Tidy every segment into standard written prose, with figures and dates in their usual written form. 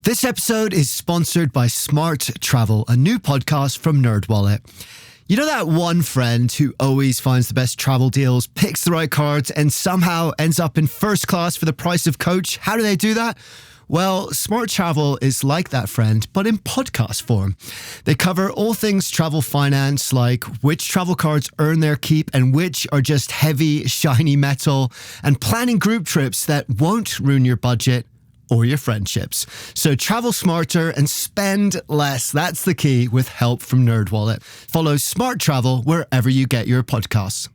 This episode is sponsored by Smart Travel, a new podcast from NerdWallet. You know that one friend who always finds the best travel deals, picks the right cards, and somehow ends up in first class for the price of coach? How do they do that? Well, Smart Travel is like that friend, but in podcast form. They cover all things travel finance, like which travel cards earn their keep and which are just heavy, shiny metal, and planning group trips that won't ruin your budget or your friendships. So travel smarter and spend less. That's the key with help from NerdWallet. Follow Smart Travel wherever you get your podcasts.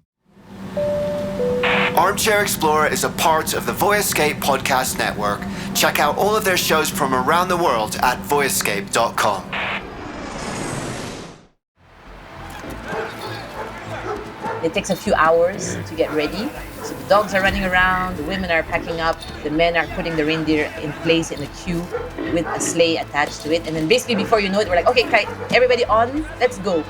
Armchair Explorer is a part of the Voyescape podcast network. Check out all of their shows from around the world at voyescape.com. It takes a few hours to get ready. So the dogs are running around, the women are packing up, the men are putting the reindeer in place in a queue with a sleigh attached to it. And then basically before you know it, we're like, okay, everybody on, let's go.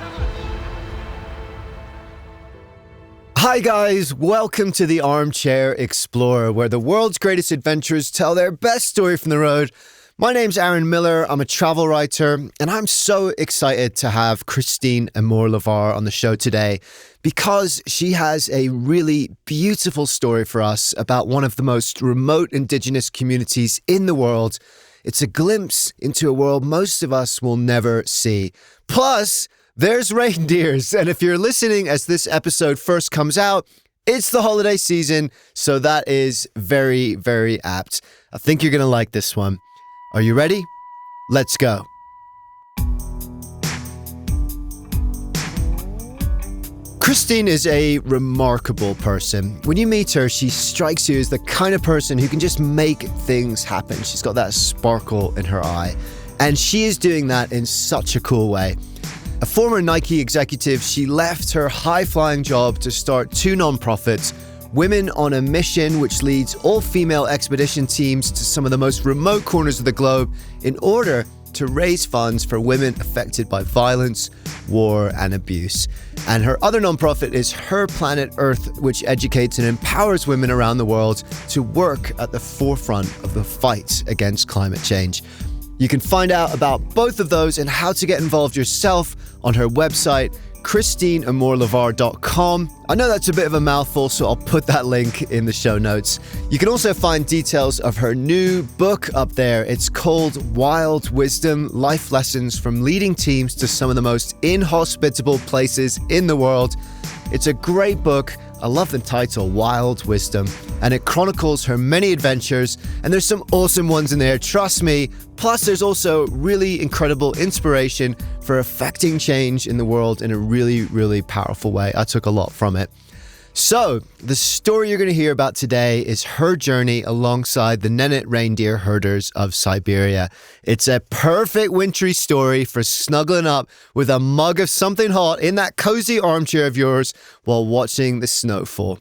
Hi guys, welcome to the Armchair Explorer, where the world's greatest adventurers tell their best story from the road. My name's Aaron Miller, I'm a travel writer, and I'm so excited to have Christine Amour-Levar on the show today because she has a really beautiful story for us about one of the most remote indigenous communities in the world. It's a glimpse into a world most of us will never see. Plus, there's reindeers, and if you're listening as this episode first comes out, it's the holiday season, so that is very, very apt. I think you're going to like this one. Are you ready? Let's go. Christine is a remarkable person. When you meet her, she strikes you as the kind of person who can just make things happen. She's got that sparkle in her eye, and she is doing that in such a cool way. A former Nike executive, she left her high-flying job to start two nonprofits, Women on a Mission, which leads all-female expedition teams to some of the most remote corners of the globe in order to raise funds for women affected by violence, war, and abuse. And her other nonprofit is Her Planet Earth, which educates and empowers women around the world to work at the forefront of the fight against climate change. You can find out about both of those and how to get involved yourself on her website, ChristineAmour-Levar.com. I know that's a bit of a mouthful, so I'll put that link in the show notes. You can also find details of her new book up there. It's called Wild Wisdom, Life Lessons from Leading Teams to Some of the Most Inhospitable Places in the World. It's a great book. I love the title, Wild Wisdom, and it chronicles her many adventures, and there's some awesome ones in there, trust me. Plus, there's also really incredible inspiration for affecting change in the world in a really, really powerful way. I took a lot from it. So, the story you're going to hear about today is her journey alongside the Nenet reindeer herders of Siberia. It's a perfect wintry story for snuggling up with a mug of something hot in that cozy armchair of yours while watching the snow fall.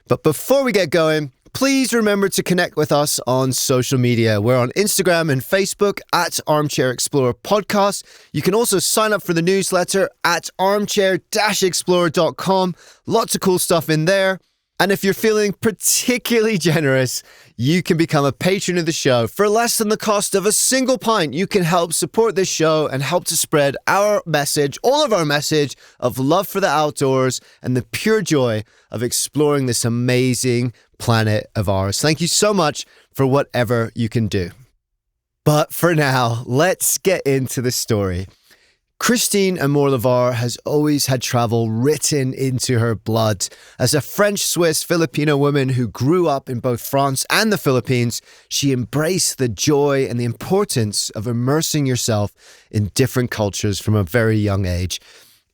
But before we get going, please remember to connect with us on social media. We're on Instagram and Facebook at Armchair Explorer Podcast. You can also sign up for the newsletter at armchair-explorer.com. Lots of cool stuff in there. And if you're feeling particularly generous, you can become a patron of the show. For less than the cost of a single pint, you can help support this show and help to spread our message, all of our message of love for the outdoors and the pure joy of exploring this amazing planet of ours. Thank you so much for whatever you can do. But for now, let's get into the story. Christine Amour-Levar has always had travel written into her blood. As a French-Swiss Filipino woman who grew up in both France and the Philippines, she embraced the joy and the importance of immersing yourself in different cultures from a very young age.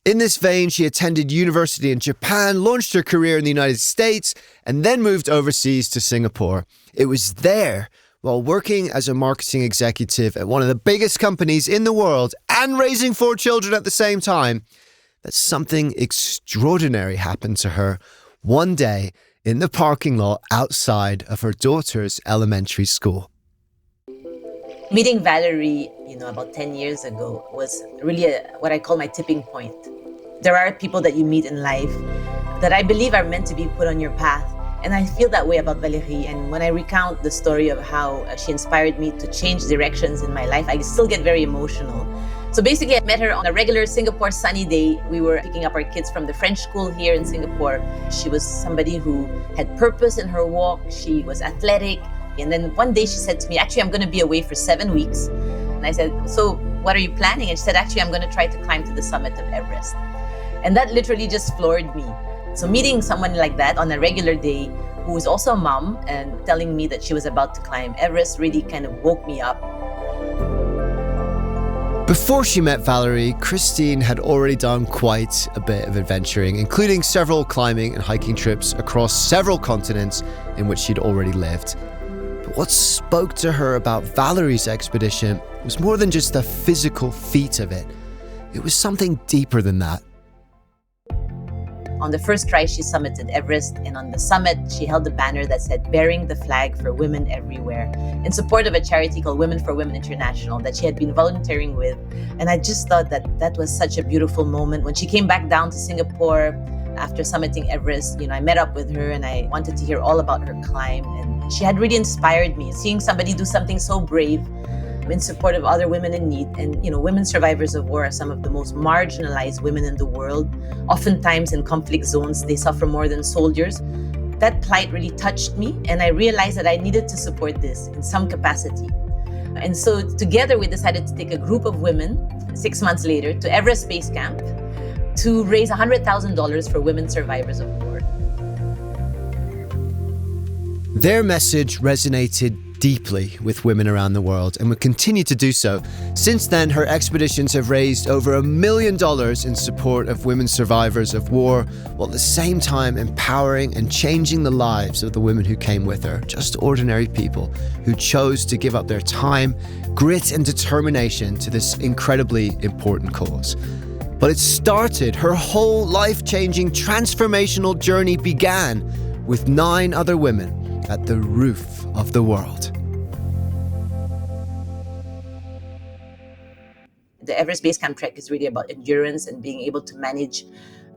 In this vein, she attended university in Japan, launched her career in the United States, and then moved overseas to Singapore. It was there, while working as a marketing executive at one of the biggest companies in the world and raising 4 children at the same time, that something extraordinary happened to her one day in the parking lot outside of her daughter's elementary school. Meeting Valerie, about 10 years ago was really what I call my tipping point. There are people that you meet in life that I believe are meant to be put on your path. And I feel that way about Valérie. And when I recount the story of how she inspired me to change directions in my life, I still get very emotional. So basically, I met her on a regular Singapore sunny day. We were picking up our kids from the French school here in Singapore. She was somebody who had purpose in her walk. She was athletic. And then one day she said to me, actually, I'm going to be away for 7 weeks. And I said, so what are you planning? And she said, actually, I'm going to try to climb to the summit of Everest. And that literally just floored me. So meeting someone like that on a regular day, who was also a mom, and telling me that she was about to climb Everest really kind of woke me up. Before she met Valerie, Christine had already done quite a bit of adventuring, including several climbing and hiking trips across several continents in which she'd already lived. But what spoke to her about Valerie's expedition was more than just the physical feat of it. It was something deeper than that. On the first try, she summited Everest, and on the summit, she held a banner that said, "Bearing the flag for women everywhere," in support of a charity called Women for Women International that she had been volunteering with. And I just thought that was such a beautiful moment. When she came back down to Singapore after summiting Everest, I met up with her and I wanted to hear all about her climb. And she had really inspired me, seeing somebody do something so brave in support of other women in need. And, women survivors of war are some of the most marginalized women in the world. Oftentimes in conflict zones, they suffer more than soldiers. That plight really touched me, and I realized that I needed to support this in some capacity. And so together we decided to take a group of women 6 months later to Everest Base Camp to raise $100,000 for women survivors of war. Their message resonated deeply with women around the world and would continue to do so. Since then, her expeditions have raised over $1 million in support of women survivors of war, while at the same time empowering and changing the lives of the women who came with her, just ordinary people who chose to give up their time, grit and determination to this incredibly important cause. But it started, her whole life-changing transformational journey began with 9 other women at the roof of the world. The Everest Base Camp trek is really about endurance and being able to manage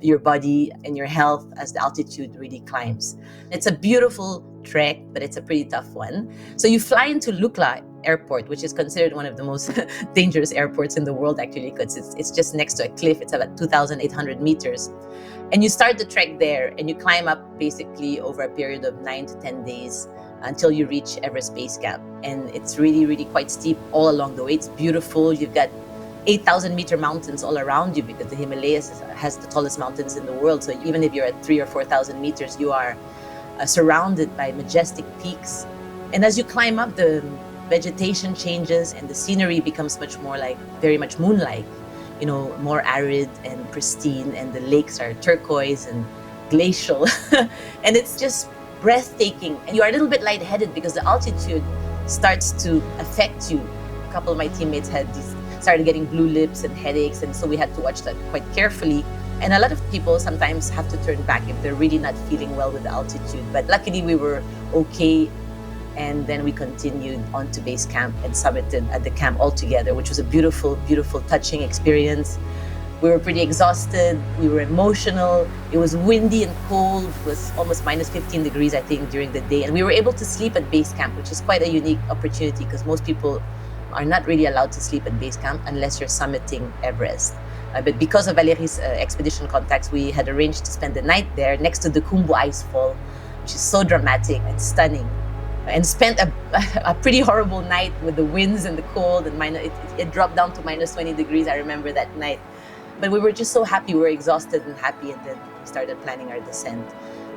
your body and your health as the altitude really climbs. It's a beautiful trek, but it's a pretty tough one. So you fly into Lukla Airport, which is considered one of the most dangerous airports in the world, actually, because it's just next to a cliff. It's about 2,800 meters. And you start the trek there, and you climb up basically over a period of 9 to 10 days until you reach Everest Base Camp. And it's really, really quite steep all along the way. It's beautiful. You've got 8,000 meter mountains all around you, because the Himalayas has the tallest mountains in the world. So even if you're at 3,000 or 4,000 meters, you are surrounded by majestic peaks. And as you climb up, the vegetation changes and the scenery becomes much more like very much moon-like, more arid and pristine, and the lakes are turquoise and glacial. And it's just breathtaking. And you are a little bit lightheaded because the altitude starts to affect you. A couple of my teammates started getting blue lips and headaches, and so we had to watch that quite carefully. And a lot of people sometimes have to turn back if they're really not feeling well with the altitude. But luckily we were okay. And then we continued on to base camp and summited at the camp all together, which was a beautiful, beautiful, touching experience. We were pretty exhausted. We were emotional. It was windy and cold. It was almost minus 15 degrees, I think, during the day. And we were able to sleep at base camp, which is quite a unique opportunity because most people are not really allowed to sleep at base camp unless you're summiting Everest. But because of Valérie's expedition contacts, we had arranged to spend the night there next to the Khumbu Icefall, which is so dramatic and stunning. And spent a pretty horrible night with the winds and the cold, and it dropped down to minus 20 degrees. I remember that night. But we were just so happy. We were exhausted and happy, and then we started planning our descent.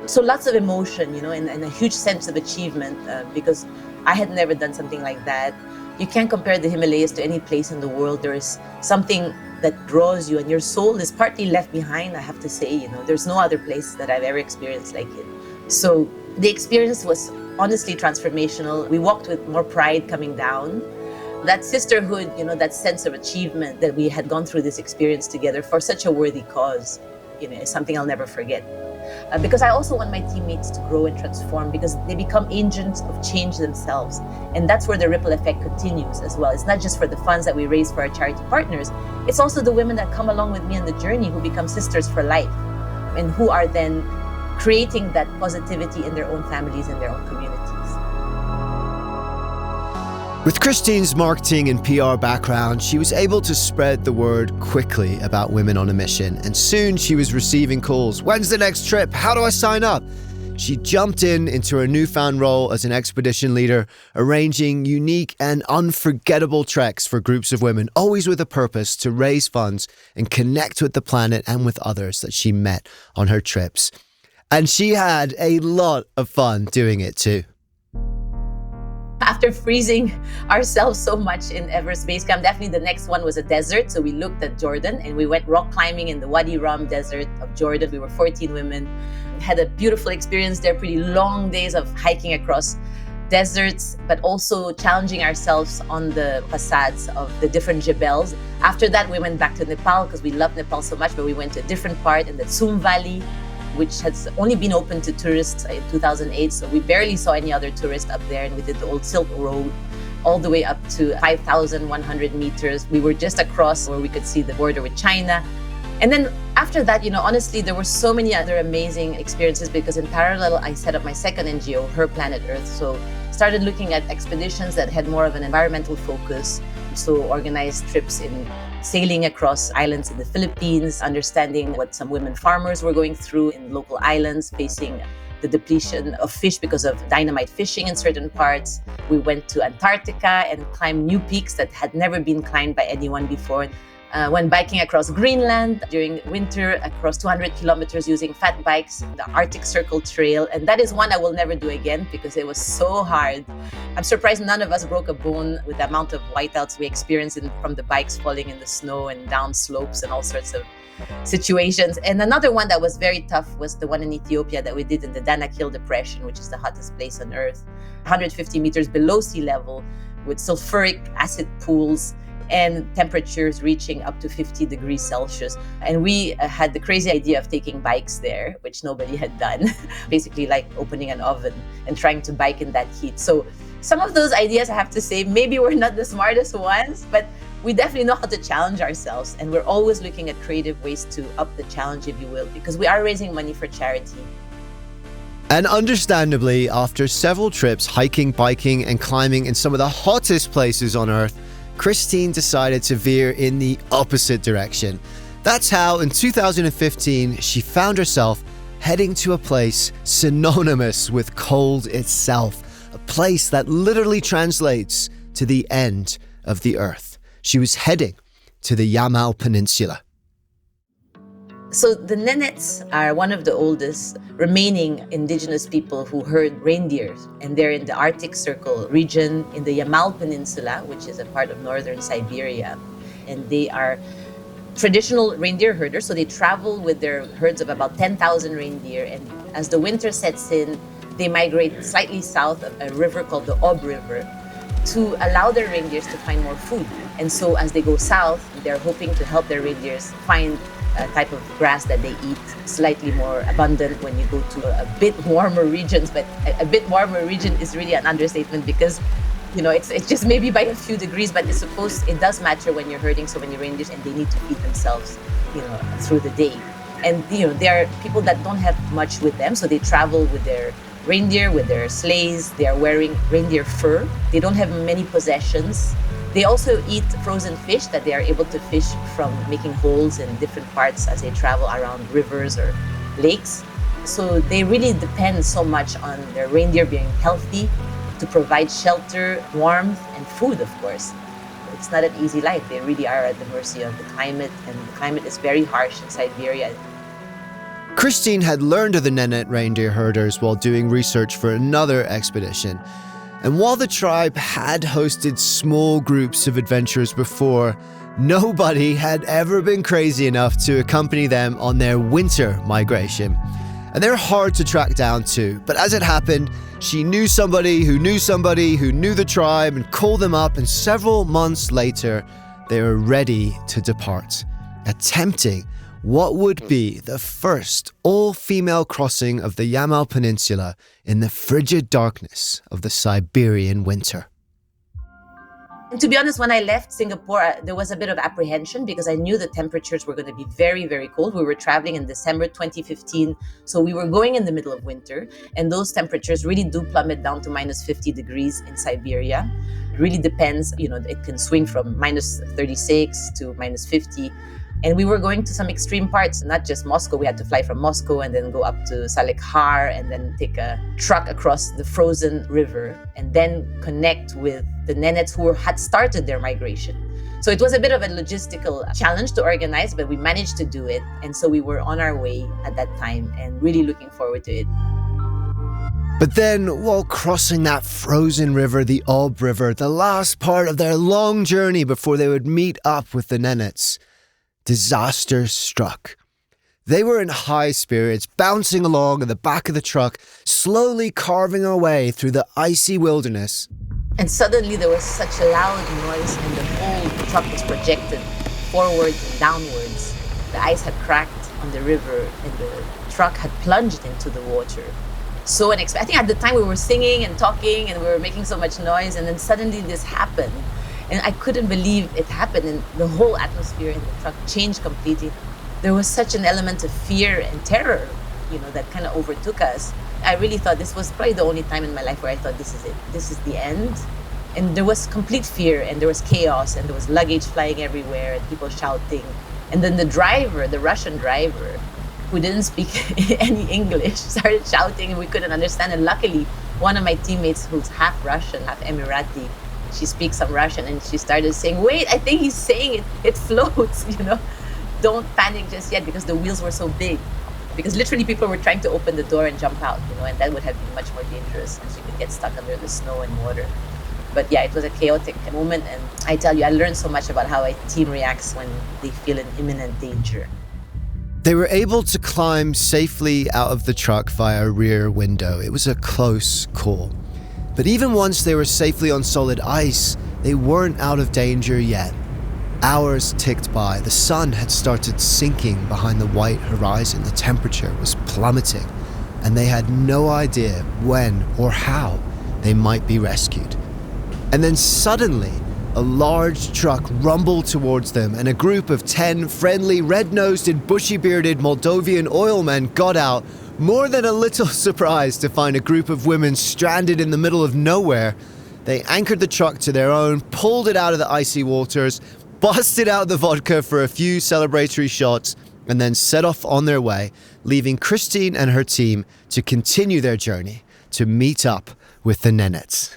So lots of emotion, and a huge sense of achievement because I had never done something like that. You can't compare the Himalayas to any place in the world. There is something that draws you, and your soul is partly left behind, I have to say. There's no other place that I've ever experienced like it. So the experience was honestly transformational. We walked with more pride coming down. That sisterhood, that sense of achievement that we had gone through this experience together for such a worthy cause, is something I'll never forget. Because I also want my teammates to grow and transform, because they become agents of change themselves. And that's where the ripple effect continues as well. It's not just for the funds that we raise for our charity partners. It's also the women that come along with me on the journey who become sisters for life and who are then creating that positivity in their own families and their own communities. With Christine's marketing and PR background, she was able to spread the word quickly about women on a mission, and soon she was receiving calls. When's the next trip? How do I sign up? She jumped into her newfound role as an expedition leader, arranging unique and unforgettable treks for groups of women, always with a purpose to raise funds and connect with the planet and with others that she met on her trips. And she had a lot of fun doing it too. After freezing ourselves so much in Everest Base Camp, definitely the next one was a desert. So we looked at Jordan and we went rock climbing in the Wadi Rum desert of Jordan. We were 14 women. We had a beautiful experience there, pretty long days of hiking across deserts, but also challenging ourselves on the facades of the different jebels. After that, we went back to Nepal because we loved Nepal so much, but we went to a different part in the Tsum Valley, which has only been open to tourists in 2008. So we barely saw any other tourists up there. And we did the old Silk Road all the way up to 5,100 meters. We were just across where we could see the border with China. And then after that, honestly, there were so many other amazing experiences because in parallel, I set up my second NGO, Her Planet Earth. So started looking at expeditions that had more of an environmental focus. So organized trips in sailing across islands in the Philippines, understanding what some women farmers were going through in local islands, facing the depletion of fish because of dynamite fishing in certain parts. We went to Antarctica and climbed new peaks that had never been climbed by anyone before. Went biking across Greenland during winter, across 200 kilometers using fat bikes, the Arctic Circle Trail. And that is one I will never do again because it was so hard. I'm surprised none of us broke a bone with the amount of whiteouts we experienced from the bikes falling in the snow and down slopes and all sorts of situations. And another one that was very tough was the one in Ethiopia that we did in the Danakil Depression, which is the hottest place on Earth, 150 meters below sea level with sulfuric acid pools and temperatures reaching up to 50 degrees Celsius. And we had the crazy idea of taking bikes there, which nobody had done. Basically like opening an oven and trying to bike in that heat. So some of those ideas, I have to say, maybe we're not the smartest ones, but we definitely know how to challenge ourselves. And we're always looking at creative ways to up the challenge, if you will, because we are raising money for charity. And understandably, after several trips hiking, biking, and climbing in some of the hottest places on Earth, Christine decided to veer in the opposite direction. That's how, in 2015, she found herself heading to a place synonymous with cold itself, a place that literally translates to the end of the Earth. She was heading to the Yamal Peninsula. So the Nenets are one of the oldest remaining indigenous people who herd reindeers, and they're in the Arctic Circle region in the Yamal Peninsula, which is a part of northern Siberia. And they are traditional reindeer herders, so they travel with their herds of about 10,000 reindeer, and as the winter sets in, they migrate slightly south of a river called the Ob River to allow their reindeers to find more food. And so as they go south, they're hoping to help their reindeers find a type of grass that they eat, slightly more abundant when you go to a bit warmer regions. But a bit warmer region is really an understatement because, it's just maybe by a few degrees, but it does matter when you're herding so many reindeers and they need to feed themselves, through the day. And, there are people that don't have much with them, so they travel with their reindeer, with their sleighs. They are wearing reindeer fur. They don't have many possessions. They also eat frozen fish that they are able to fish from making holes in different parts as they travel around rivers or lakes. So they really depend so much on their reindeer being healthy to provide shelter, warmth, and food, of course. It's not an easy life. They really are at the mercy of the climate, and the climate is very harsh in Siberia. Christine had learned of the Nenet reindeer herders while doing research for another expedition. And while the tribe had hosted small groups of adventurers before, nobody had ever been crazy enough to accompany them on their winter migration. And they're hard to track down too, but as it happened, she knew somebody who knew somebody who knew the tribe and called them up, and several months later, they were ready to depart, attempting what would be the first all-female crossing of the Yamal Peninsula in the frigid darkness of the Siberian winter. And to be honest, when I left Singapore, there was a bit of apprehension because I knew the temperatures were going to be very, very cold. We were traveling in December 2015. So we were going in the middle of winter. And those temperatures really do plummet down to minus 50 degrees in Siberia. It really depends. It can swing from minus 36 to minus 50. And we were going to some extreme parts, not just Moscow. We had to fly from Moscow and then go up to Salekhar and then take a truck across the frozen river and then connect with the Nenets who had started their migration. So it was a bit of a logistical challenge to organize, but we managed to do it. And so we were on our way at that time and really looking forward to it. But then, while crossing that frozen river, the Ob River, the last part of their long journey before they would meet up with the Nenets, disaster struck. They were in high spirits, bouncing along in the back of the truck, slowly carving our way through the icy wilderness. And suddenly there was such a loud noise and the whole truck was projected forwards and downwards. The ice had cracked on the river and the truck had plunged into the water. So unexpected. I think at the time we were singing and talking and we were making so much noise, and then suddenly this happened. And I couldn't believe it happened, and the whole atmosphere in the truck changed completely. There was such an element of fear and terror, that kind of overtook us. I really thought this was probably the only time in my life where I thought, this is it. This is the end. And there was complete fear, and there was chaos, and there was luggage flying everywhere, and people shouting. And then the driver, the Russian driver, who didn't speak any English, started shouting, and we couldn't understand. And luckily, one of my teammates, who's half Russian, half Emirati, she speaks some Russian, and she started saying, wait, I think he's saying it floats, Don't panic just yet, because the wheels were so big. Because literally people were trying to open the door and jump out, and that would have been much more dangerous, and she could get stuck under the snow and water. But yeah, it was a chaotic moment, and I tell you, I learned so much about how a team reacts when they feel an imminent danger. They were able to climb safely out of the truck via a rear window. It was a close call. But even once they were safely on solid ice, they weren't out of danger yet. Hours ticked by. The sun had started sinking behind the white horizon. The temperature was plummeting, and they had no idea when or how they might be rescued. And then suddenly, a large truck rumbled towards them, and a group of 10 friendly, red-nosed and bushy-bearded Moldovan oilmen got out, more than a little surprised to find a group of women stranded in the middle of nowhere. They anchored the truck to their own, pulled it out of the icy waters, busted out the vodka for a few celebratory shots, and then set off on their way, leaving Christine and her team to continue their journey to meet up with the Nenets.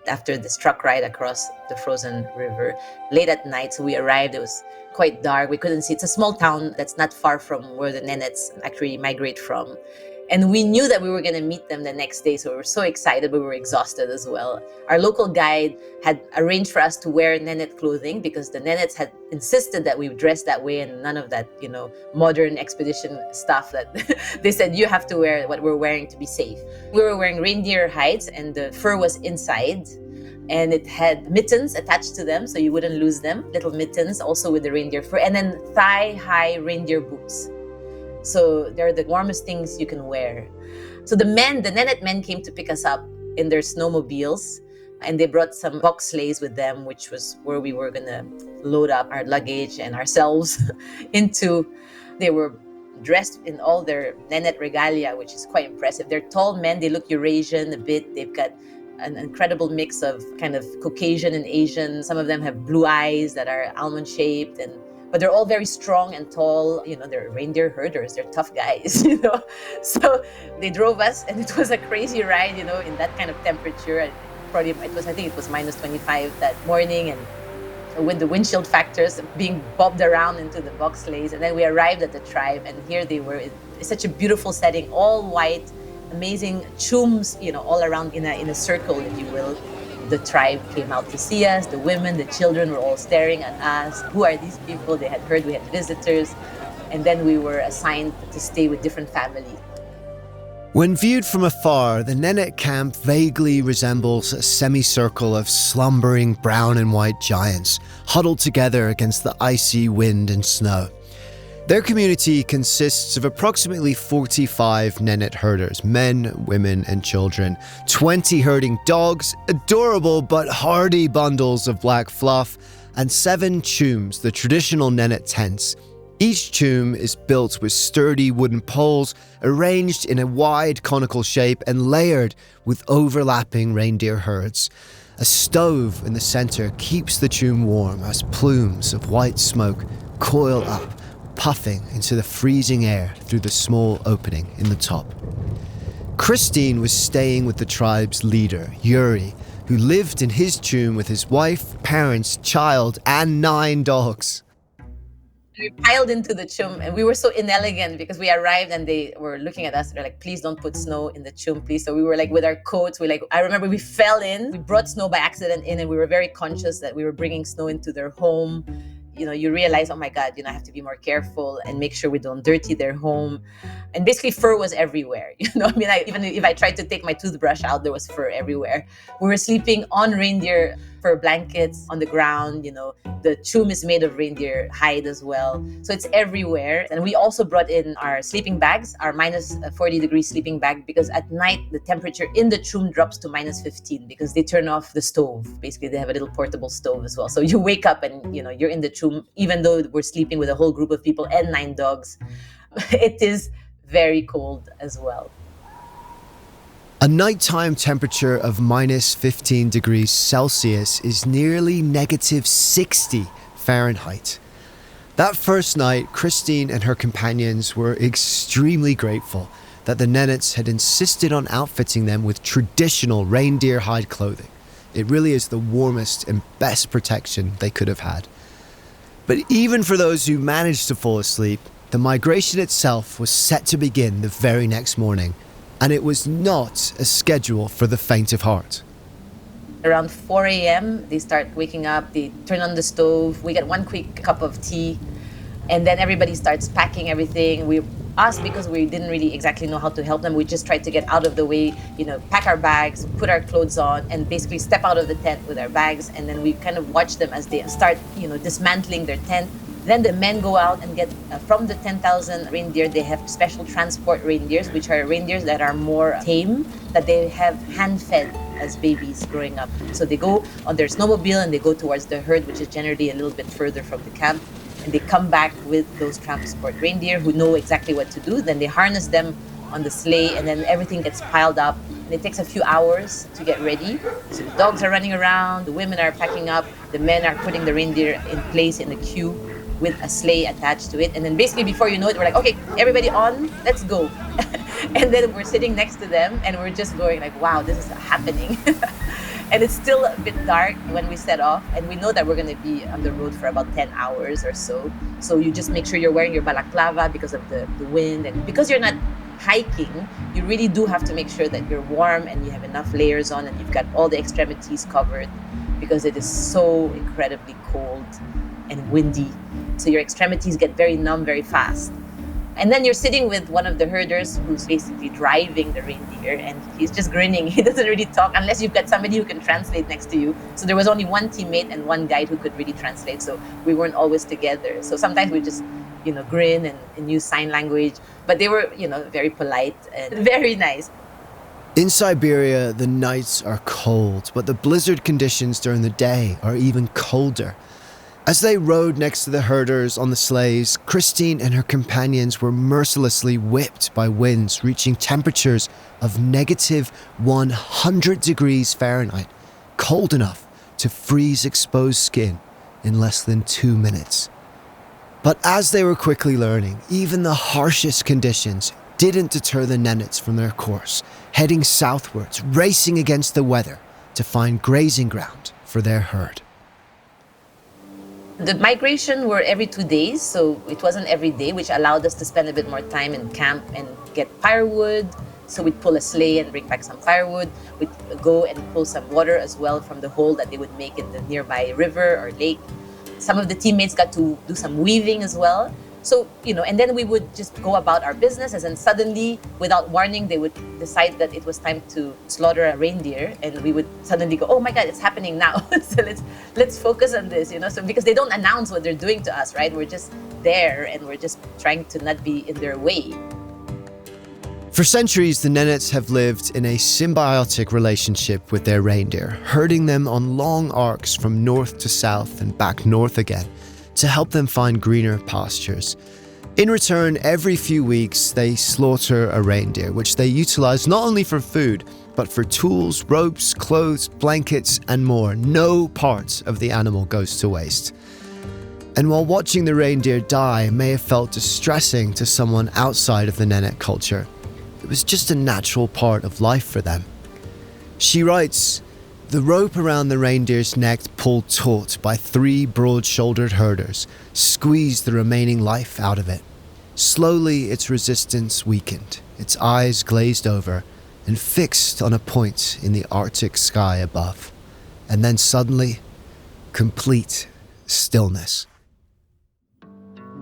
After this truck ride across the frozen river, late at night, so we arrived, it was quite dark, we couldn't see. It's a small town that's not far from where the Nenets actually migrate from. And we knew that we were going to meet them the next day, so we were so excited, but we were exhausted as well. Our local guide had arranged for us to wear Nenet clothing because the Nenets had insisted that we dress that way and none of that, modern expedition stuff that they said you have to wear what we're wearing to be safe. We were wearing reindeer hides and the fur was inside. And it had mittens attached to them so you wouldn't lose them, little mittens also with the reindeer fur, and then thigh-high reindeer boots. So they're the warmest things you can wear. So the Nenet men came to pick us up in their snowmobiles, and they brought some box sleighs with them, which was where we were going to load up our luggage and ourselves into. They were dressed in all their Nenet regalia, which is quite impressive. They're tall men, they look Eurasian a bit. They've got an incredible mix of kind of Caucasian and Asian. Some of them have blue eyes that are almond-shaped, but they're all very strong and tall. They're reindeer herders. They're tough guys, So they drove us, and it was a crazy ride, in that kind of temperature. I think it was minus 25 that morning, and with the windshield factors being bobbed around into the box sleighs. And then we arrived at the tribe, and here they were. It's such a beautiful setting, all white, amazing chums, all around in a circle, if you will. The tribe came out to see us. The women, the children were all staring at us. Who are these people? They had heard we had visitors. And then we were assigned to stay with different families. When viewed from afar, the Nenet camp vaguely resembles a semicircle of slumbering brown and white giants huddled together against the icy wind and snow. Their community consists of approximately 45 Nenet herders, men, women, and children, 20 herding dogs, adorable but hardy bundles of black fluff, and 7 chooms, the traditional Nenet tents. Each choom is built with sturdy wooden poles, arranged in a wide conical shape and layered with overlapping reindeer herds. A stove in the center keeps the choom warm as plumes of white smoke coil up, puffing into the freezing air through the small opening in the top. Christine was staying with the tribe's leader, Yuri, who lived in his choom with his wife, parents, child, and 9 dogs. We piled into the choom and we were so inelegant because we arrived and they were looking at us. They're like, please don't put snow in the choom, please. So we were like with our coats. I remember we fell in. We brought snow by accident in and we were very conscious that we were bringing snow into their home. You realize, oh my God, I have to be more careful and make sure we don't dirty their home. And basically fur was everywhere. Even if I tried to take my toothbrush out, there was fur everywhere. We were sleeping on reindeer fur blankets on the ground. The choom is made of reindeer hide as well. So it's everywhere. And we also brought in our sleeping bags, our minus 40 degrees sleeping bag, because at night, the temperature in the choom drops to minus 15 because they turn off the stove. Basically, they have a little portable stove as well. So you wake up and, you're in the choom, even though we're sleeping with a whole group of people and 9 dogs. It is very cold as well. A nighttime temperature of minus 15 degrees Celsius is nearly negative 60 Fahrenheit. That first night, Christine and her companions were extremely grateful that the Nenets had insisted on outfitting them with traditional reindeer hide clothing. It really is the warmest and best protection they could have had. But even for those who managed to fall asleep, the migration itself was set to begin the very next morning, and it was not a schedule for the faint of heart. Around 4 a.m., they start waking up, they turn on the stove, we get one quick cup of tea, and then everybody starts packing everything. Because we didn't really exactly know how to help them, we just tried to get out of the way, pack our bags, put our clothes on, and basically step out of the tent with our bags, and then we kind of watch them as they start, dismantling their tent. Then the men go out and get, from the 10,000 reindeer, they have special transport reindeers, which are reindeers that are more tame, that they have hand-fed as babies growing up. So they go on their snowmobile and they go towards the herd, which is generally a little bit further from the camp. And they come back with those transport reindeer who know exactly what to do. Then they harness them on the sleigh and then everything gets piled up. And it takes a few hours to get ready. So the dogs are running around, the women are packing up, the men are putting the reindeer in place in the queue with a sleigh attached to it. And then basically before you know it, we're like, okay, everybody on, let's go. And then we're sitting next to them and we're just going like, wow, this is happening. And it's still a bit dark when we set off. And we know that we're going to be on the road for about 10 hours or so. So you just make sure you're wearing your balaclava because of the wind. And because you're not hiking, you really do have to make sure that you're warm and you have enough layers on and you've got all the extremities covered because it is so incredibly cold and windy. So your extremities get very numb very fast. And then you're sitting with one of the herders who's basically driving the reindeer and he's just grinning. He doesn't really talk unless you've got somebody who can translate next to you. So there was only one teammate and one guide who could really translate. So we weren't always together. So sometimes we just, grin and use sign language. But they were, very polite and very nice. In Siberia, the nights are cold, but the blizzard conditions during the day are even colder. As they rode next to the herders on the sleighs, Christine and her companions were mercilessly whipped by winds reaching temperatures of negative 100 degrees Fahrenheit, cold enough to freeze exposed skin in less than 2 minutes. But as they were quickly learning, even the harshest conditions didn't deter the Nenets from their course, heading southwards, racing against the weather to find grazing ground for their herd. The migration were every 2 days, so it wasn't every day, which allowed us to spend a bit more time in camp and get firewood. So we'd pull a sleigh and bring back some firewood. We'd go and pull some water as well from the hole that they would make in the nearby river or lake. Some of the teammates got to do some weaving as well. So, and then we would just go about our business, and then suddenly, without warning, they would decide that it was time to slaughter a reindeer, and we would suddenly go, oh my God, it's happening now. So let's focus on this, So because they don't announce what they're doing to us, right? We're just there, and we're just trying to not be in their way. For centuries, the Nenets have lived in a symbiotic relationship with their reindeer, herding them on long arcs from north to south and back north again to help them find greener pastures. In return, every few weeks, they slaughter a reindeer, which they utilize not only for food, but for tools, ropes, clothes, blankets, and more. No part of the animal goes to waste. And while watching the reindeer die may have felt distressing to someone outside of the Nenet culture, it was just a natural part of life for them. She writes, "The rope around the reindeer's neck pulled taut by 3 broad-shouldered herders squeezed the remaining life out of it. Slowly its resistance weakened, its eyes glazed over and fixed on a point in the Arctic sky above. And then suddenly, complete stillness."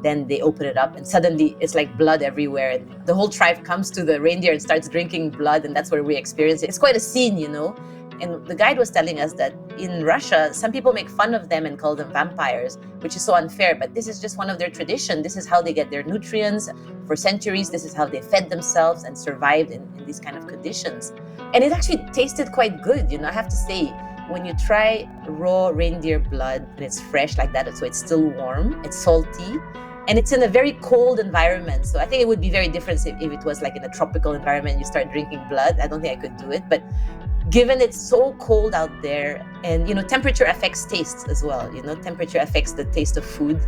Then they open it up, and suddenly it's like blood everywhere. And the whole tribe comes to the reindeer and starts drinking blood, and that's where we experience it. It's quite a scene, And the guide was telling us that in Russia, some people make fun of them and call them vampires, which is so unfair. But this is just one of their tradition. This is how they get their nutrients. For centuries, this is how they fed themselves and survived in these kind of conditions. And it actually tasted quite good, I have to say. When you try raw reindeer blood and it's fresh like that, so it's still warm, it's salty, and it's in a very cold environment. So I think it would be very different if it was like in a tropical environment and you start drinking blood. I don't think I could do it. But given it's so cold out there, and temperature affects taste as well. Temperature affects the taste of food.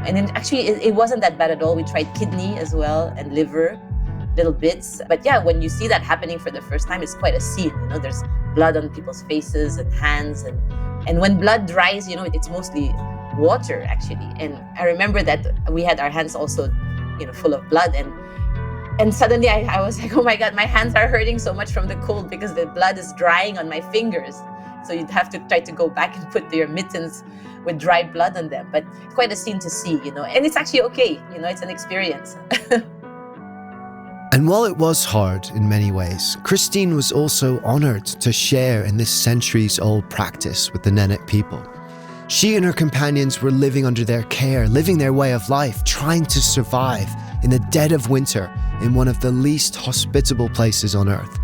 And then actually it wasn't that bad at all. We tried kidney as well and liver, little bits. But yeah, when you see that happening for the first time, it's quite a scene. There's blood on people's faces and hands, and when blood dries, it's mostly water actually. And I remember that we had our hands also, full of blood, and suddenly I was like, oh my God, my hands are hurting so much from the cold because the blood is drying on my fingers. So you'd have to try to go back and put your mittens with dry blood on them. But quite a scene to see, and it's actually okay. It's an experience. And while it was hard in many ways, Christine was also honored to share in this centuries-old practice with the Nenet people. She and her companions were living under their care, living their way of life, trying to survive in the dead of winter in one of the least hospitable places on Earth.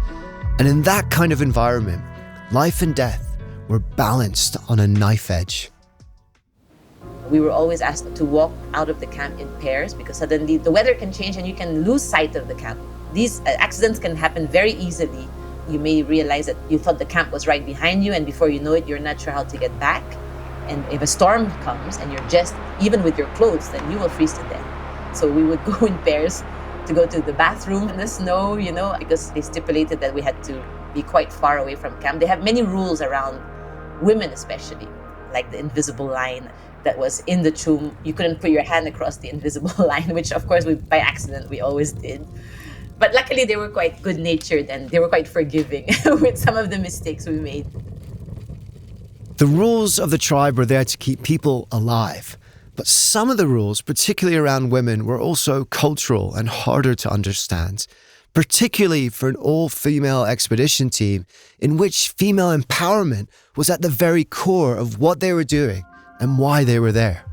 And in that kind of environment, life and death were balanced on a knife edge. We were always asked to walk out of the camp in pairs because suddenly the weather can change and you can lose sight of the camp. These accidents can happen very easily. You may realize that you thought the camp was right behind you, and before you know it, you're not sure how to get back. And if a storm comes and you're just, even with your clothes, then you will freeze to death. So we would go in pairs to go to the bathroom in the snow, because they stipulated that we had to be quite far away from camp. They have many rules around women especially, like the invisible line that was in the tomb. You couldn't put your hand across the invisible line, which of course by accident we always did. But luckily they were quite good-natured and they were quite forgiving with some of the mistakes we made. The rules of the tribe were there to keep people alive. But some of the rules, particularly around women, were also cultural and harder to understand, particularly for an all-female expedition team in which female empowerment was at the very core of what they were doing and why they were there.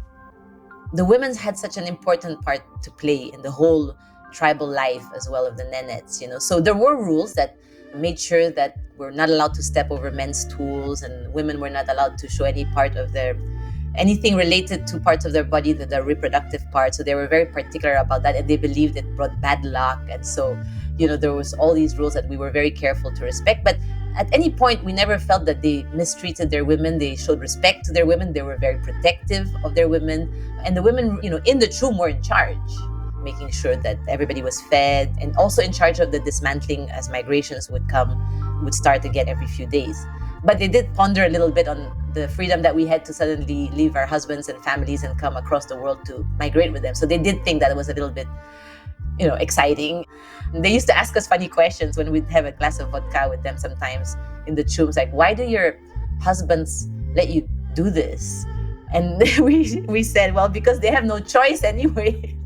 The women had such an important part to play in the whole tribal life as well of the Nenets, So there were rules that made sure that we're not allowed to step over men's tools, and women were not allowed to show anything related to parts of their body, the reproductive parts. So they were very particular about that, and they believed it brought bad luck. And so, there was all these rules that we were very careful to respect. But at any point, we never felt that they mistreated their women. They showed respect to their women. They were very protective of their women. And the women, in the tomb were in charge, making sure that everybody was fed, and also in charge of the dismantling as migrations would start again every few days. But they did ponder a little bit on the freedom that we had to suddenly leave our husbands and families and come across the world to migrate with them. So they did think that it was a little bit, exciting. And they used to ask us funny questions when we'd have a glass of vodka with them sometimes in the tombs, like, why do your husbands let you do this? And we said, well, because they have no choice anyway.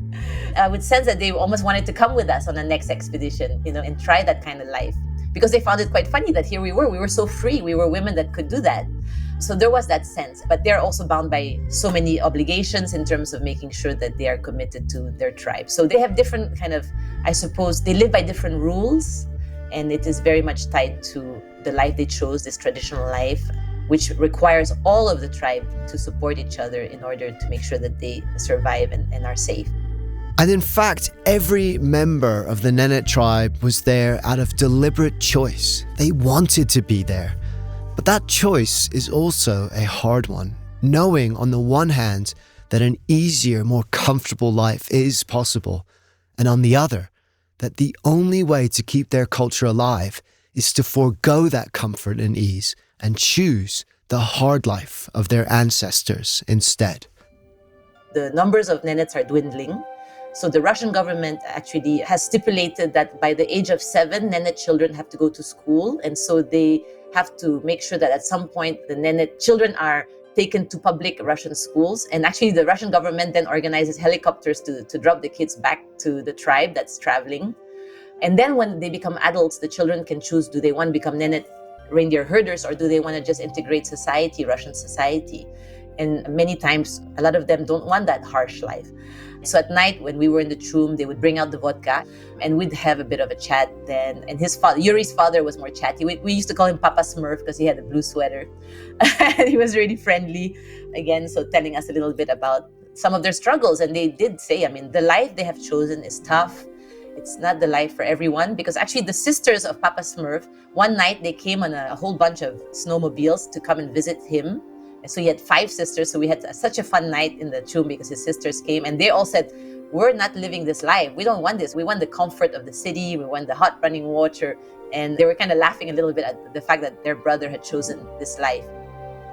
I would sense that they almost wanted to come with us on the next expedition, and try that kind of life. Because they found it quite funny that here we were so free. We were women that could do that. So there was that sense. But they're also bound by so many obligations in terms of making sure that they are committed to their tribe. So they have different kind of, I suppose, they live by different rules. And it is very much tied to the life they chose, this traditional life, which requires all of the tribe to support each other in order to make sure that they survive and are safe. And in fact, every member of the Nenet tribe was there out of deliberate choice. They wanted to be there. But that choice is also a hard one, knowing on the one hand that an easier, more comfortable life is possible, and on the other, that the only way to keep their culture alive is to forego that comfort and ease and choose the hard life of their ancestors instead. The numbers of Nenets are dwindling. So the Russian government actually has stipulated that by the age of 7, Nenet children have to go to school. And so they have to make sure that at some point the Nenet children are taken to public Russian schools. And actually the Russian government then organizes helicopters to drop the kids back to the tribe that's traveling. And then when they become adults, the children can choose, do they want to become Nenet reindeer herders or do they want to just integrate society, Russian society? And many times, a lot of them don't want that harsh life. So at night, when we were in the troom, they would bring out the vodka and we'd have a bit of a chat then. And his father, Yuri's father, was more chatty. We used to call him Papa Smurf because he had a blue sweater. And he was really friendly. Again, so telling us a little bit about some of their struggles. And they did say, the life they have chosen is tough. It's not the life for everyone because actually the sisters of Papa Smurf, one night they came on a whole bunch of snowmobiles to come and visit him. And so he had 5 sisters. So we had such a fun night in the tomb because his sisters came and they all said, we're not living this life. We don't want this. We want the comfort of the city. We want the hot running water. And they were kind of laughing a little bit at the fact that their brother had chosen this life.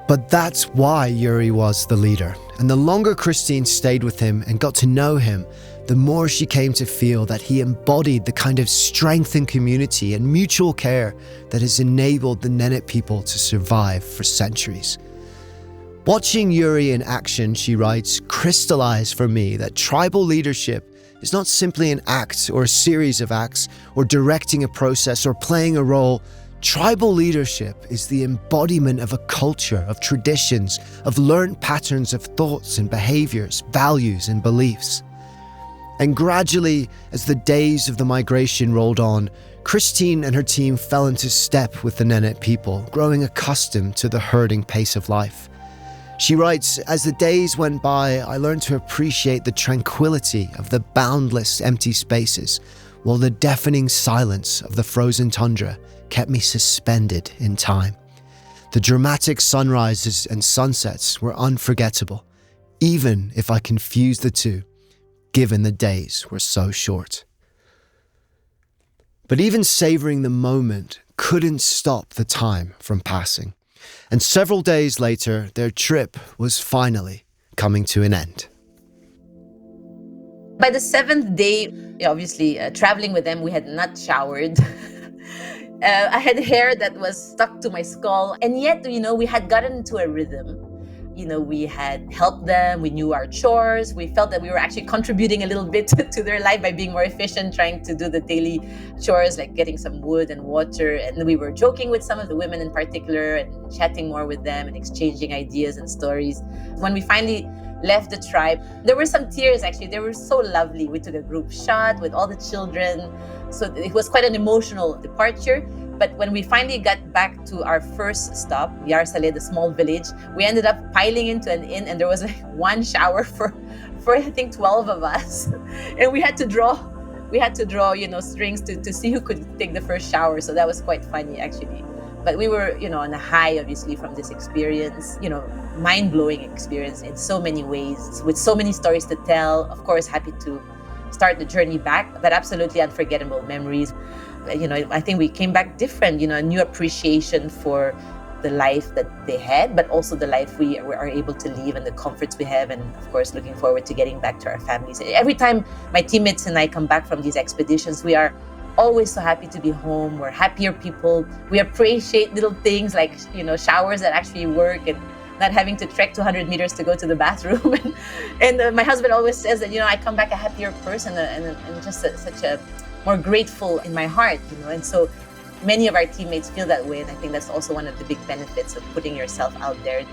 But that's why Yuri was the leader. And the longer Christine stayed with him and got to know him, the more she came to feel that he embodied the kind of strength and community and mutual care that has enabled the Nenet people to survive for centuries. Watching Yuri in action, she writes, crystallized for me that tribal leadership is not simply an act or a series of acts or directing a process or playing a role. Tribal leadership is the embodiment of a culture, of traditions, of learned patterns of thoughts and behaviors, values and beliefs. And gradually, as the days of the migration rolled on, Christine and her team fell into step with the Nenet people, growing accustomed to the herding pace of life. She writes, as the days went by, I learned to appreciate the tranquility of the boundless empty spaces, while the deafening silence of the frozen tundra kept me suspended in time. The dramatic sunrises and sunsets were unforgettable, even if I confused the two, given the days were so short. But even savoring the moment couldn't stop the time from passing. And several days later, their trip was finally coming to an end. By the 7th day, obviously, traveling with them, we had not showered. I had hair that was stuck to my skull. And yet, we had gotten into a rhythm. We had helped them. We knew our chores. We felt that we were actually contributing a little bit to their life by being more efficient, trying to do the daily chores, like getting some wood and water. And we were joking with some of the women in particular and chatting more with them and exchanging ideas and stories. When we finally left the tribe, there were some tears, actually. They were so lovely. We took a group shot with all the children. So it was quite an emotional departure. But when we finally got back to our first stop, Yarsale, the small village, we ended up piling into an inn and there was like one shower for I think 12 of us. And we had to draw, strings to see who could take the first shower. So that was quite funny, actually. But we were, on a high, obviously, from this experience, mind-blowing experience in so many ways, with so many stories to tell. Of course, happy to start the journey back, but absolutely unforgettable memories. I think we came back different, a new appreciation for the life that they had, but also the life we are able to live and the comforts we have. And of course, looking forward to getting back to our families. Every time my teammates and I come back from these expeditions, we are always so happy to be home. We're happier people. We appreciate little things like, showers that actually work. And not having to trek 200 meters to go to the bathroom. And my husband always says that, I come back a happier person and just such a more grateful in my heart, And so many of our teammates feel that way. And I think that's also one of the big benefits of putting yourself out there,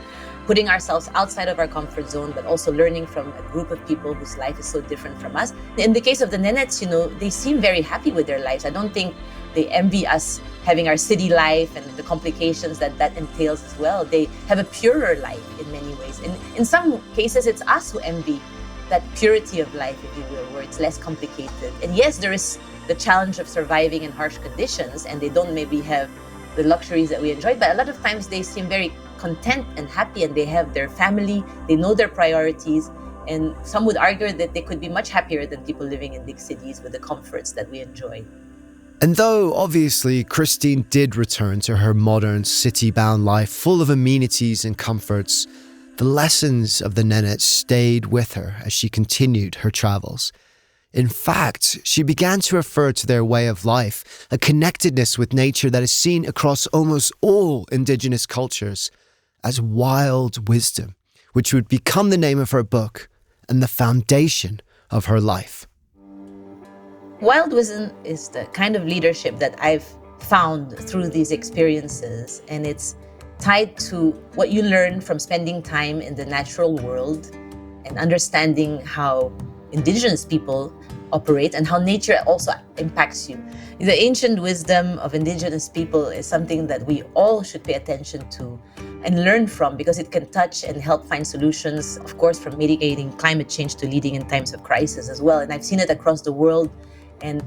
putting ourselves outside of our comfort zone, but also learning from a group of people whose life is so different from us. In the case of the Nenets, they seem very happy with their lives. I don't think they envy us having our city life and the complications that entails as well. They have a purer life in many ways. And in some cases, it's us who envy that purity of life, if you will, where it's less complicated. And yes, there is the challenge of surviving in harsh conditions, and they don't maybe have the luxuries that we enjoy, but a lot of times they seem very content and happy, and they have their family, they know their priorities, and some would argue that they could be much happier than people living in big cities with the comforts that we enjoy. And though obviously Christine did return to her modern city-bound life full of amenities and comforts, the lessons of the Nenets stayed with her as she continued her travels. In fact, she began to refer to their way of life, a connectedness with nature that is seen across almost all indigenous cultures, as wild wisdom, which would become the name of her book and the foundation of her life. Wild wisdom is the kind of leadership that I've found through these experiences, and it's tied to what you learn from spending time in the natural world and understanding how indigenous people operate and how nature also impacts you. The ancient wisdom of indigenous people is something that we all should pay attention to and learn from, because it can touch and help find solutions, of course, from mitigating climate change to leading in times of crisis as well. And I've seen it across the world. And,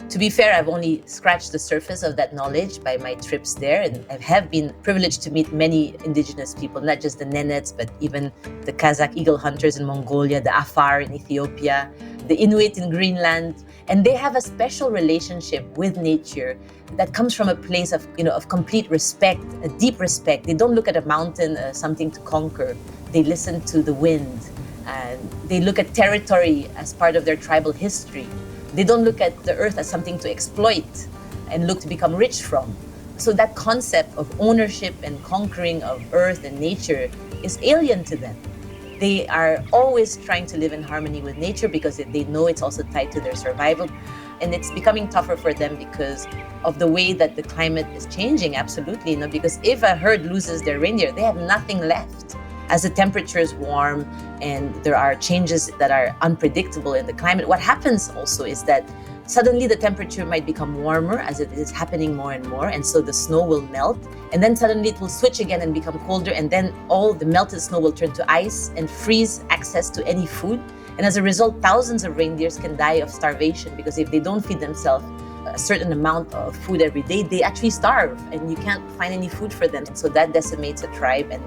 to be fair, I've only scratched the surface of that knowledge by my trips there. And I have been privileged to meet many indigenous people, not just the Nenets, but even the Kazakh eagle hunters in Mongolia, the Afar in Ethiopia, the Inuit in Greenland. And they have a special relationship with nature that comes from a place of, of complete respect, a deep respect. They don't look at a mountain as something to conquer. They listen to the wind, and they look at territory as part of their tribal history. They don't look at the earth as something to exploit and look to become rich from. So that concept of ownership and conquering of earth and nature is alien to them. They are always trying to live in harmony with nature because they know it's also tied to their survival. And it's becoming tougher for them because of the way that the climate is changing, absolutely. Because if a herd loses their reindeer, they have nothing left. As the temperatures warm and there are changes that are unpredictable in the climate, what happens also is that suddenly the temperature might become warmer, as it is happening more and more, and so the snow will melt, and then suddenly it will switch again and become colder, and then all the melted snow will turn to ice and freeze access to any food. And as a result, thousands of reindeers can die of starvation, because if they don't feed themselves a certain amount of food every day, they actually starve, and you can't find any food for them. And so that decimates a tribe, and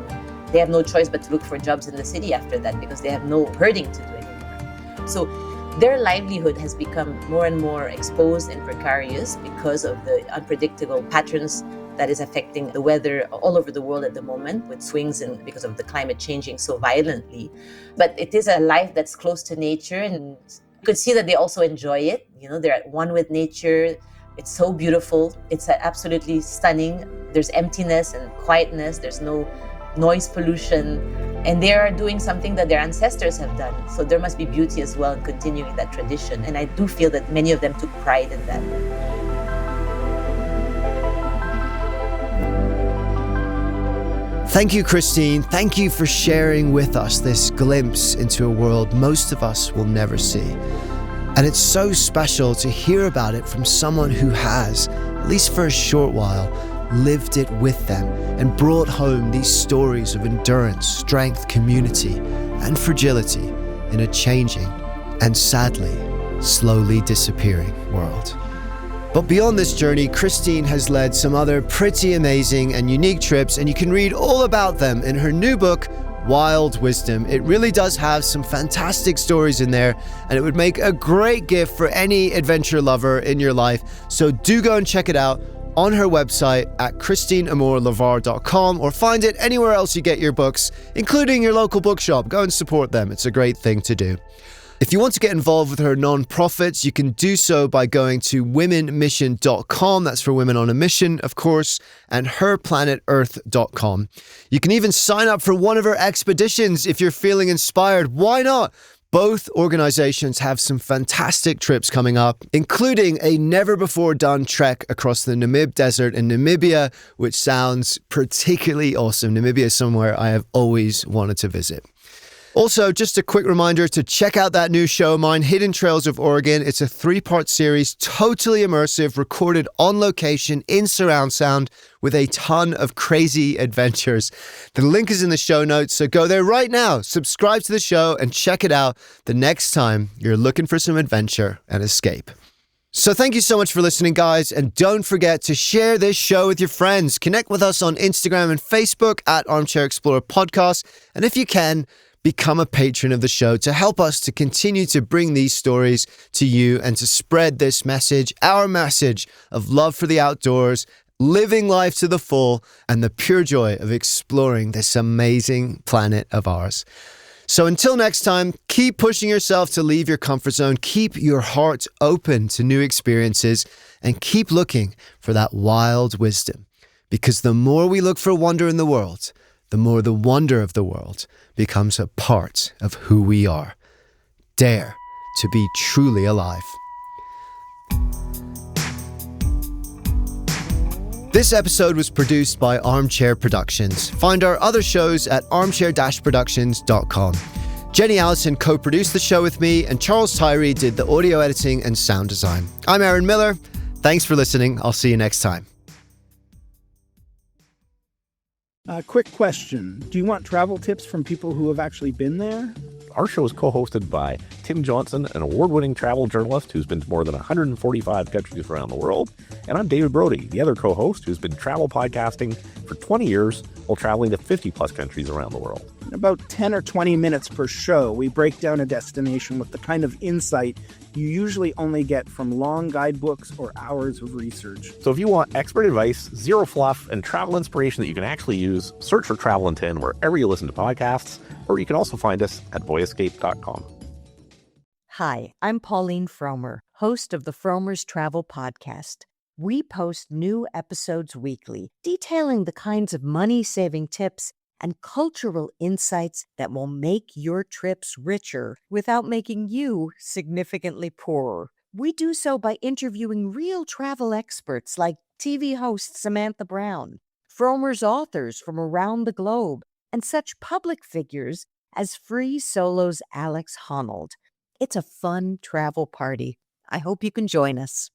they have no choice but to look for jobs in the city after that, because they have no herding to do anymore. So their livelihood has become more and more exposed and precarious because of the unpredictable patterns that is affecting the weather all over the world at the moment, with swings and because of the climate changing so violently. But it is a life that's close to nature, and you could see that they also enjoy it. They're at one with nature. It's so beautiful. It's absolutely stunning. There's emptiness and quietness. There's no noise pollution, and they are doing something that their ancestors have done. So there must be beauty as well in continuing that tradition. And I do feel that many of them took pride in that. Thank you, Christine. Thank you for sharing with us this glimpse into a world most of us will never see. And it's so special to hear about it from someone who has, at least for a short while, lived it with them and brought home these stories of endurance, strength, community, and fragility in a changing and sadly, slowly disappearing world. But beyond this journey, Christine has led some other pretty amazing and unique trips, and you can read all about them in her new book, Wild Wisdom. It really does have some fantastic stories in there, and it would make a great gift for any adventure lover in your life. So do go and check it out on her website at ChristineAmour-Levar.com, or find it anywhere else you get your books, including your local bookshop. Go and support them. It's a great thing to do. If you want to get involved with her non-profits, you can do so by going to womenmission.com. That's for Women on a Mission, of course, and herplanetearth.com. You can even sign up for one of her expeditions if you're feeling inspired. Why not? Both organizations have some fantastic trips coming up, including a never-before-done trek across the Namib Desert in Namibia, which sounds particularly awesome. Namibia is somewhere I have always wanted to visit. Also, just a quick reminder to check out that new show of mine, Hidden Trails of Oregon. It's a 3-part series, totally immersive, recorded on location in surround sound with a ton of crazy adventures. The link is in the show notes, so go there right now, subscribe to the show, and check it out the next time you're looking for some adventure and escape. So thank you so much for listening, guys, and don't forget to share this show with your friends. Connect with us on Instagram and Facebook at Armchair Explorer Podcast, and if you can, become a patron of the show to help us to continue to bring these stories to you and to spread this message, our message of love for the outdoors, living life to the full, and the pure joy of exploring this amazing planet of ours. So until next time, keep pushing yourself to leave your comfort zone, keep your heart open to new experiences, and keep looking for that wild wisdom. Because the more we look for wonder in the world, the more the wonder of the world becomes a part of who we are. Dare to be truly alive. This episode was produced by Armchair Productions. Find our other shows at armchair-productions.com. Jenny Allison co-produced the show with me, and Charles Tyree did the audio editing and sound design. I'm Aaron Miller. Thanks for listening. I'll see you next time. Quick question. Do you want travel tips from people who have actually been there? Our show is co-hosted by Tim Johnson, an award-winning travel journalist who's been to more than 145 countries around the world. And I'm David Brody, the other co-host who's been travel podcasting for 20 years while traveling to 50-plus countries around the world. In about 10 or 20 minutes per show, we break down a destination with the kind of insight you usually only get from long guidebooks or hours of research. So if you want expert advice, zero fluff, and travel inspiration that you can actually use, search for Travel in 10 wherever you listen to podcasts, or you can also find us at voyescape.com. Hi, I'm Pauline Fromer, host of the Fromers Travel Podcast. We post new episodes weekly, detailing the kinds of money-saving tips and cultural insights that will make your trips richer without making you significantly poorer. We do so by interviewing real travel experts like TV host Samantha Brown, Fromers authors from around the globe, and such public figures as Free Solo's Alex Honnold. It's a fun travel party. I hope you can join us.